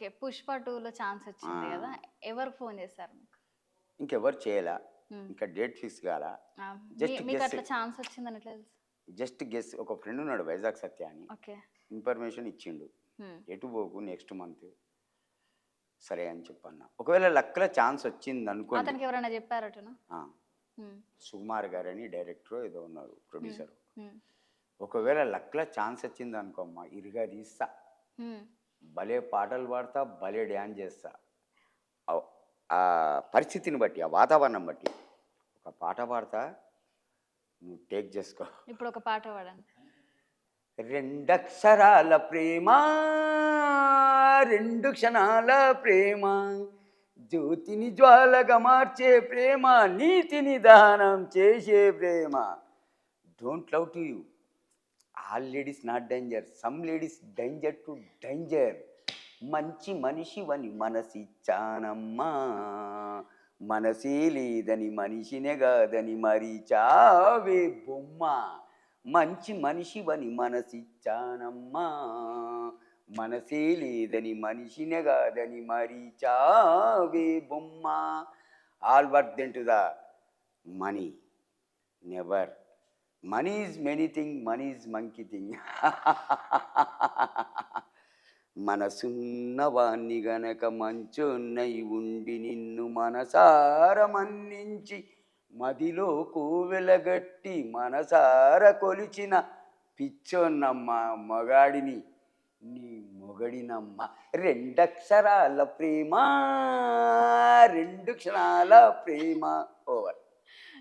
Okay. 'Pushpa 2లో chance వచ్చింది గదా! ఎవరు ఫోన్ చేశారు మీకు? ఇంకెవరు చేయలా. హ్మ్. ఇంకా డేట్ ఫిక్స్ కాలా. ఆ! Just guess. మీకట్లా ఛాన్స్ వచ్చిందని ఎట్లా తెలుసు? Just guess. ఒక ఫ్రెండ్ ఉన్నాడు వైజాగ్ సత్య అని. ఓకే. ఇన్ఫర్మేషన్ ఇచ్చిండు. హ్మ్. ఎటు పోకు నెక్స్ట్ మంత్. సరే అని చెప్పన్నా. ఒకవేళ లక్‌లో ఛాన్స్ వచ్చింది అనుకోండి. అతనికి ఎవరైనా చెప్పారటనా? ఆ! హ్మ్. సుకుమార్ గారని డైరెక్టరో ఏదో ఉన్నారు ప్రొడ్యూసర్. హ్మ్. ఒకవేళ లక్‌లో ఛాన్స్ వచ్చింది అనుకో అమ్మ ఇరుగా తీస్తా. హ్మ్. భలే పాటలు పాడతా, భలే డ్యాన్స్ చేస్తా. ఆ పరిస్థితిని బట్టి, ఆ వాతావరణం బట్టి ఒక పాట పాడతా, నువ్వు టేక్ చేసుకో. ఇప్పుడు ఒక పాట పాడండి. రెండక్షరాల ప్రేమ, రెండు క్షణాల ప్రేమ, జ్యోతిని జ్వాలగా మార్చే ప్రేమ, నీతిని దానం చేసే ప్రేమ. Don't love to you. All ladies not danger, some ladies danger to danger. మంచి మనిషివని మనసిచ్చానమ్మా, మనసే లేదని మనిషినే కాదని మరిచావే బొమ్మ. మంచి మనిషివని మనసిచ్చానమ్మా, మనసే లేదని మనిషినే కాదని మరిచావే బొమ్మ. All work then to the money, never. Money is many thing, money is monkey thing. మనసున్నవాణ్ణి గనక మంచోన్నై ఉండి నిన్ను మనసార మన్నించి మదిలో కోవెలగట్టి మనసార కొలిచిన పిచ్చోన్నమ్మ మగాడిని నీ మొగడినమ్మ. రెండక్షరాల ప్రేమ, రెండు క్షణాల ప్రేమ. ఓవర్.